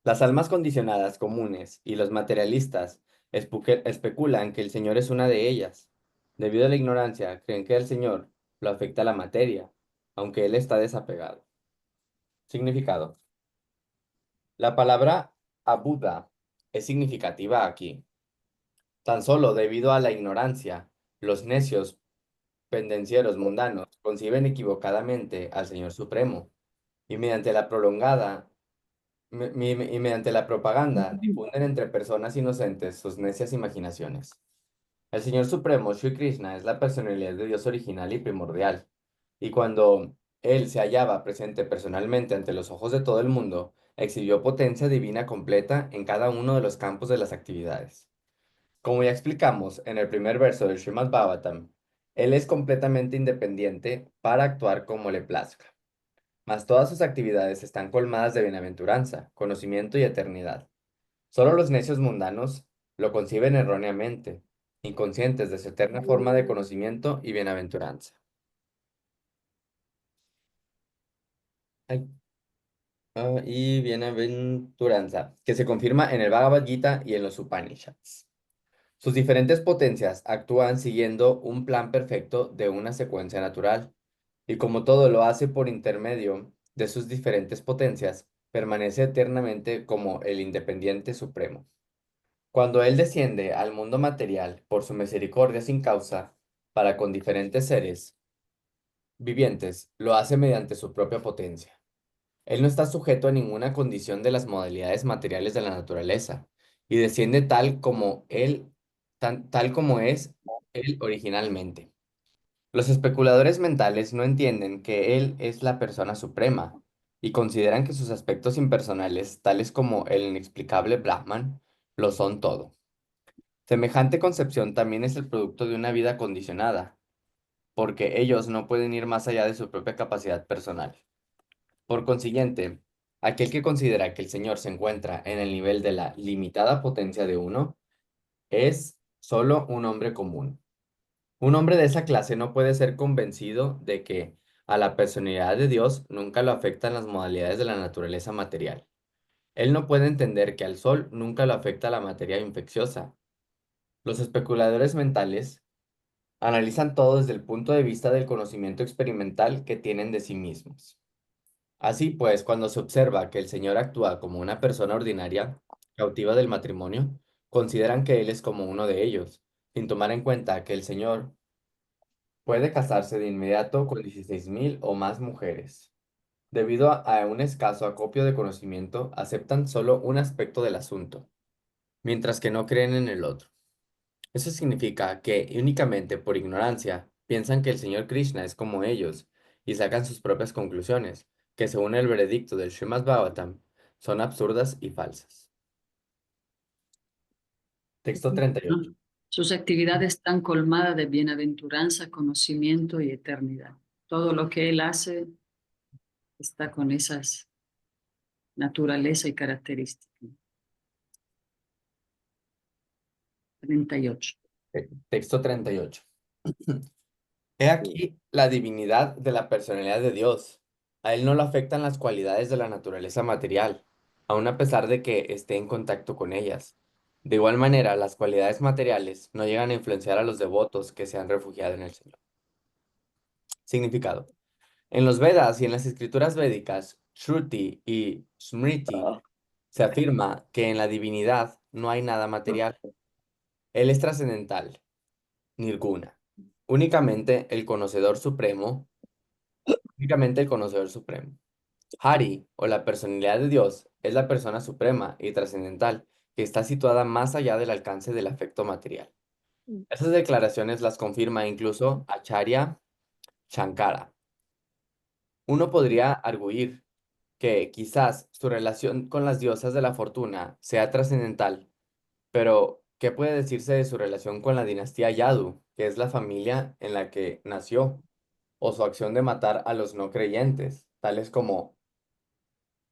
Las almas condicionadas comunes y los materialistas especulan que el Señor es una de ellas. Debido a la ignorancia, creen que el Señor lo afecta la materia, aunque Él está desapegado. Significado. La palabra Abuda es significativa aquí. Tan solo debido a la ignorancia, los necios pendencieros mundanos conciben equivocadamente al Señor Supremo y mediante la y mediante la propaganda difunden entre personas inocentes sus necias imaginaciones. El Señor Supremo, Sri Krishna, es la personalidad de Dios original y primordial, y cuando Él se hallaba presente personalmente ante los ojos de todo el mundo, exhibió potencia divina completa en cada uno de los campos de las actividades. Como ya explicamos en el primer verso del Srimad Bhagavatam, Él es completamente independiente para actuar como le plazca, mas todas sus actividades están colmadas de bienaventuranza, conocimiento y eternidad. Solo los necios mundanos lo conciben erróneamente, inconscientes de su eterna forma de conocimiento y bienaventuranza. Ay, y bienaventuranza, que se confirma en el Bhagavad Gita y en los Upanishads. Sus diferentes potencias actúan siguiendo un plan perfecto de una secuencia natural, y como todo lo hace por intermedio de sus diferentes potencias, permanece eternamente como el Independiente Supremo. Cuando Él desciende al mundo material por su misericordia sin causa, para con diferentes seres vivientes, lo hace mediante su propia potencia. Él no está sujeto a ninguna condición de las modalidades materiales de la naturaleza, y desciende tal como es Él originalmente. Los especuladores mentales no entienden que Él es la persona suprema, y consideran que sus aspectos impersonales, tales como el inexplicable Brahman, lo son todo. Semejante concepción también es el producto de una vida condicionada, porque ellos no pueden ir más allá de su propia capacidad personal. Por consiguiente, aquel que considera que el Señor se encuentra en el nivel de la limitada potencia de uno, es solo un hombre común. Un hombre de esa clase no puede ser convencido de que a la personalidad de Dios nunca lo afectan las modalidades de la naturaleza material. Él no puede entender que al sol nunca lo afecta la materia infecciosa. Los especuladores mentales analizan todo desde el punto de vista del conocimiento experimental que tienen de sí mismos. Así pues, cuando se observa que el Señor actúa como una persona ordinaria, cautiva del matrimonio, consideran que Él es como uno de ellos, sin tomar en cuenta que el Señor Puede casarse de inmediato con 16,000 o más mujeres. Debido a un escaso acopio de conocimiento, aceptan solo un aspecto del asunto, mientras que no creen en el otro. Eso significa que únicamente por ignorancia piensan que el señor Krishna es como ellos y sacan sus propias conclusiones, que según el veredicto del Srimad Bhagavatam son absurdas y falsas. Texto 38. ¿No? Sus actividades están colmadas de bienaventuranza, conocimiento y eternidad. Todo lo que él hace está con esas naturaleza y características. 38. Texto 38. He aquí la divinidad de la personalidad de Dios. A él no lo afectan las cualidades de la naturaleza material, aun a pesar de que esté en contacto con ellas. De igual manera, las cualidades materiales no llegan a influenciar a los devotos que se han refugiado en el Señor. Significado. En los Vedas y en las escrituras védicas, Shruti y Smriti, se afirma que en la divinidad no hay nada material. Él es trascendental, nirguna. Únicamente el conocedor supremo, únicamente el conocedor supremo. Hari, o la personalidad de Dios, es la persona suprema y trascendental que está situada más allá del alcance del afecto material. Esas declaraciones las confirma incluso Acharya Shankara. Uno podría arguir que quizás su relación con las diosas de la fortuna sea trascendental, pero ¿qué puede decirse de su relación con la dinastía Yadu, que es la familia en la que nació, o su acción de matar a los no creyentes, tales como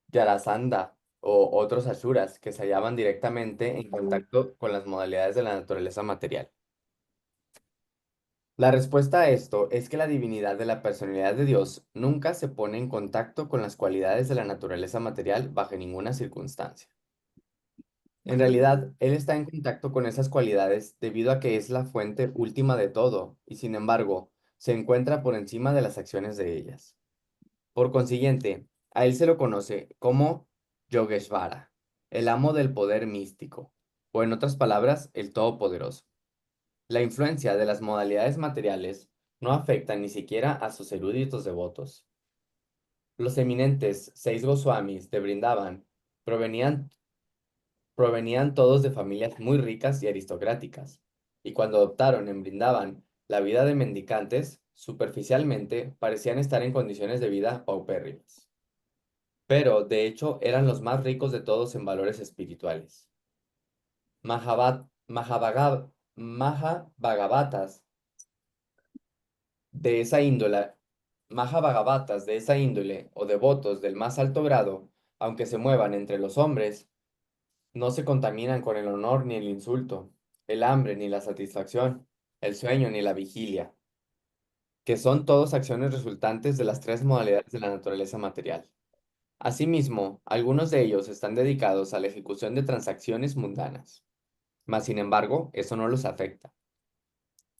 Yarasandha o otros asuras que se hallaban directamente en contacto con las modalidades de la naturaleza material? La respuesta a esto es que la divinidad de la personalidad de Dios nunca se pone en contacto con las cualidades de la naturaleza material bajo ninguna circunstancia. En realidad, Él está en contacto con esas cualidades debido a que es la fuente última de todo y sin embargo se encuentra por encima de las acciones de ellas. Por consiguiente, a Él se lo conoce como Yogeshvara, el amo del poder místico, o en otras palabras, el Todopoderoso. La influencia de las modalidades materiales no afecta ni siquiera a sus eruditos devotos. Los eminentes 6 Goswamis de Brindavan provenían todos de familias muy ricas y aristocráticas, y cuando adoptaron en Brindavan la vida de mendicantes, superficialmente parecían estar en condiciones de vida paupérrimas. Pero, de hecho, eran los más ricos de todos en valores espirituales. Mahabhagavatas de esa índole, Mahabhagavatas de esa índole o devotos del más alto grado, aunque se muevan entre los hombres, no se contaminan con el honor ni el insulto, el hambre ni la satisfacción, el sueño ni la vigilia, que son todas acciones resultantes de las 3 modalidades de la naturaleza material. Asimismo, algunos de ellos están dedicados a la ejecución de transacciones mundanas, mas sin embargo, eso no los afecta.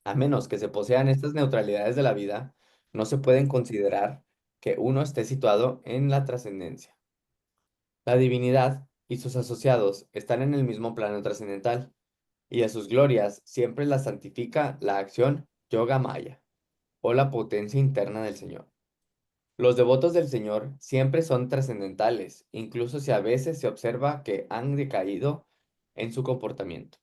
A menos que se posean estas neutralidades de la vida, no se pueden considerar que uno esté situado en la trascendencia. La divinidad y sus asociados están en el mismo plano trascendental, y a sus glorias siempre las santifica la acción Yoga Maya, o la potencia interna del Señor. Los devotos del Señor siempre son trascendentales, incluso si a veces se observa que han decaído en su comportamiento.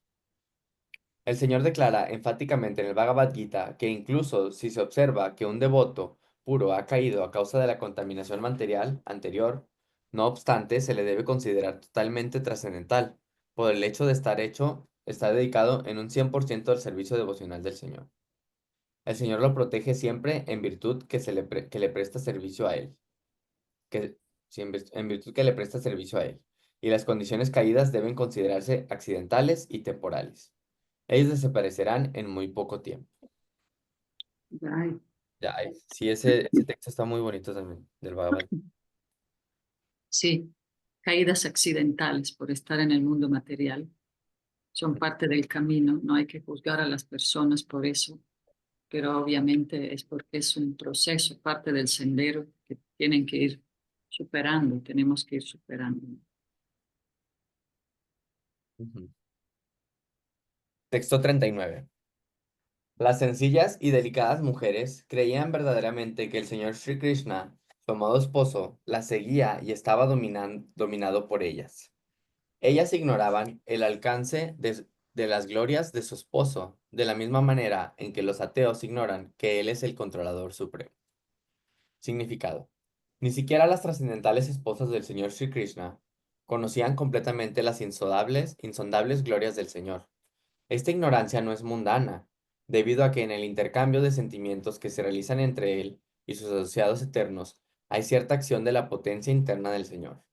El Señor declara enfáticamente en el Bhagavad Gita que incluso si se observa que un devoto puro ha caído a causa de la contaminación material anterior, no obstante se le debe considerar totalmente trascendental, por el hecho de estar dedicado en un 100% al servicio devocional del Señor. El Señor lo protege siempre en virtud que le presta servicio a Él, que, sí, en virtud que le presta servicio a Él, y las condiciones caídas deben considerarse accidentales y temporales. Ellos desaparecerán en muy poco tiempo. Ay, Ya, sí, ese texto está muy bonito también, del Bhagavad. sí, caídas accidentales por estar en el mundo material son parte del camino, no hay que juzgar a las personas por eso, pero obviamente es porque es un proceso, parte del sendero que tienen que ir superando, tenemos que ir superando. Ujú. Texto 39. Las sencillas y delicadas mujeres creían verdaderamente que el señor Sri Krishna, su amado esposo, las seguía y estaba dominado por ellas. Ellas ignoraban el alcance de las glorias de su esposo, de la misma manera en que los ateos ignoran que él es el controlador supremo. Significado. Ni siquiera las trascendentales esposas del señor Sri Krishna conocían completamente las insondables glorias del Señor. Esta ignorancia no es mundana, debido a que en el intercambio de sentimientos que se realizan entre él y sus asociados eternos hay cierta acción de la potencia interna del Señor.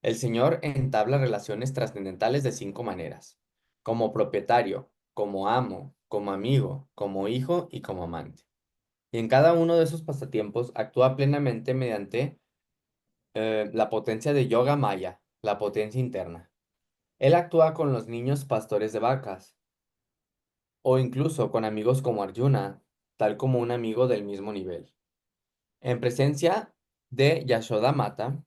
El Señor entabla relaciones trascendentales de 5 maneras: como propietario, como amo, como amigo, como hijo y como amante. Y en cada uno de esos pasatiempos actúa plenamente mediante la potencia de Yoga Maya, la potencia interna. Él actúa con los niños pastores de vacas, o incluso con amigos como Arjuna, tal como un amigo del mismo nivel. En presencia de Yashoda Mata,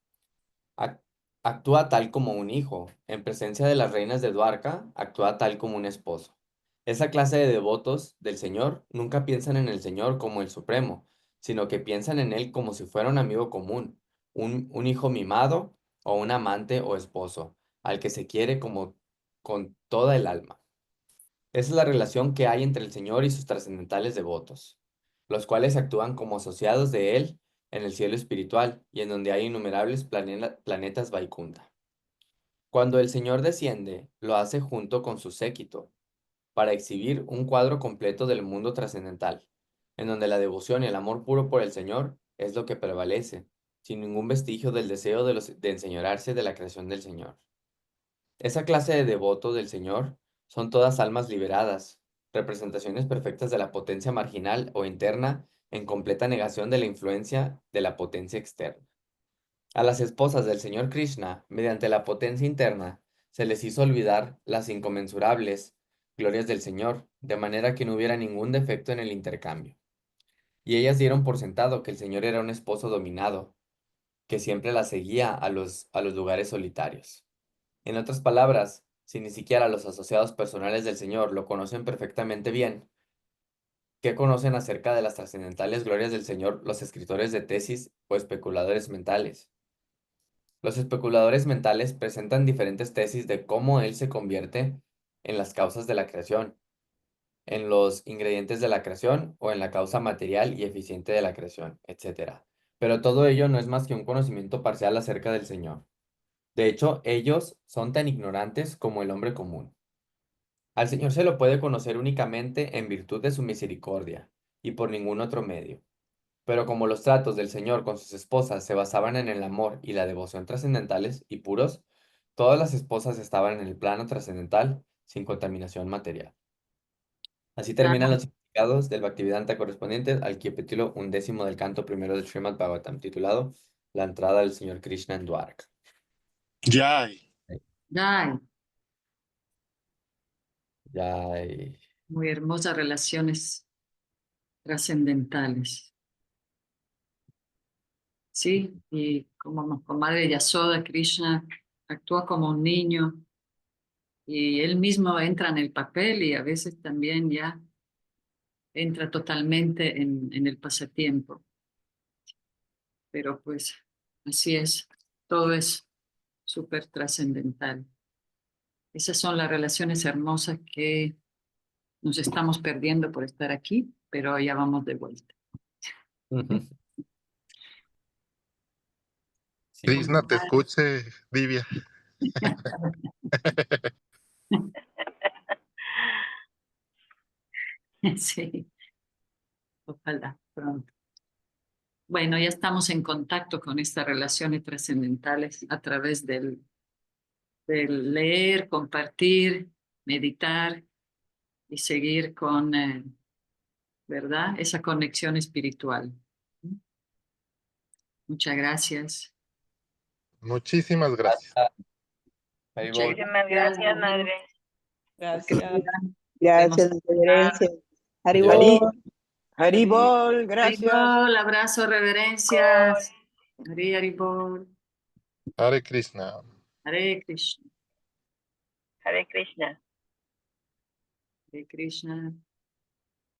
ac- actúa tal como un hijo. En presencia de las reinas de Dwarka, actúa tal como un esposo. Esa clase de devotos del Señor nunca piensan en el Señor como el Supremo, sino que piensan en Él como si fuera un amigo común, un hijo mimado o un amante o esposo, al que se quiere como con toda el alma. Esa es la relación que hay entre el Señor y sus trascendentales devotos, los cuales actúan como asociados de Él en el cielo espiritual y en donde hay innumerables planetas Vaikunta. Cuando el Señor desciende, lo hace junto con su séquito, para exhibir un cuadro completo del mundo trascendental, en donde la devoción y el amor puro por el Señor es lo que prevalece, sin ningún vestigio del deseo de enseñorearse de la creación del Señor. Esa clase de devoto del Señor son todas almas liberadas, representaciones perfectas de la potencia marginal o interna en completa negación de la influencia de la potencia externa. A las esposas del Señor Krishna, mediante la potencia interna, se les hizo olvidar las inconmensurables glorias del Señor, de manera que no hubiera ningún defecto en el intercambio. Y ellas dieron por sentado que el Señor era un esposo dominado, que siempre las seguía a los lugares solitarios. En otras palabras, si ni siquiera los asociados personales del Señor lo conocen perfectamente bien, ¿qué conocen acerca de las trascendentales glorias del Señor los escritores de tesis o especuladores mentales? Los especuladores mentales presentan diferentes tesis de cómo Él se convierte en las causas de la creación, en los ingredientes de la creación o en la causa material y eficiente de la creación, etc. Pero todo ello no es más que un conocimiento parcial acerca del Señor. De hecho, ellos son tan ignorantes como el hombre común. Al Señor se lo puede conocer únicamente en virtud de su misericordia y por ningún otro medio. Pero como los tratos del Señor con sus esposas se basaban en el amor y la devoción trascendentales y puros, todas las esposas estaban en el plano trascendental sin contaminación material. Así terminan los significados del Bhaktivedanta correspondientes al capítulo 11 del canto primero del Srimad Bhagavatam, titulado La entrada del Señor Krishna en Dwarka. Jai. Ay, Ya, muy hermosas relaciones trascendentales. Sí, y como madre Yasoda, Krishna actúa como un niño y él mismo entra en el papel y a veces también ya entra totalmente en el pasatiempo. Pero pues así es, todo es súper trascendental. Esas son las relaciones hermosas que nos estamos perdiendo por estar aquí, pero ya vamos de vuelta. Sí. Krishna te escuche, Divya. Sí, ojalá pronto. Bueno, ya estamos en contacto con estas relaciones trascendentales a través del leer, compartir, meditar y seguir con, ¿verdad? Esa conexión espiritual. Muchas gracias. Muchísimas gracias. Muchas Haribol. gracias. Gracias, madre. Gracias. Gracias, Podemos reverencia. Ya. Haribol. Haribol, gracias. Haribol, abrazo, reverencias. Haribol. Hare Krishna. Hare Krishna. Hare Krishna. Hare Krishna.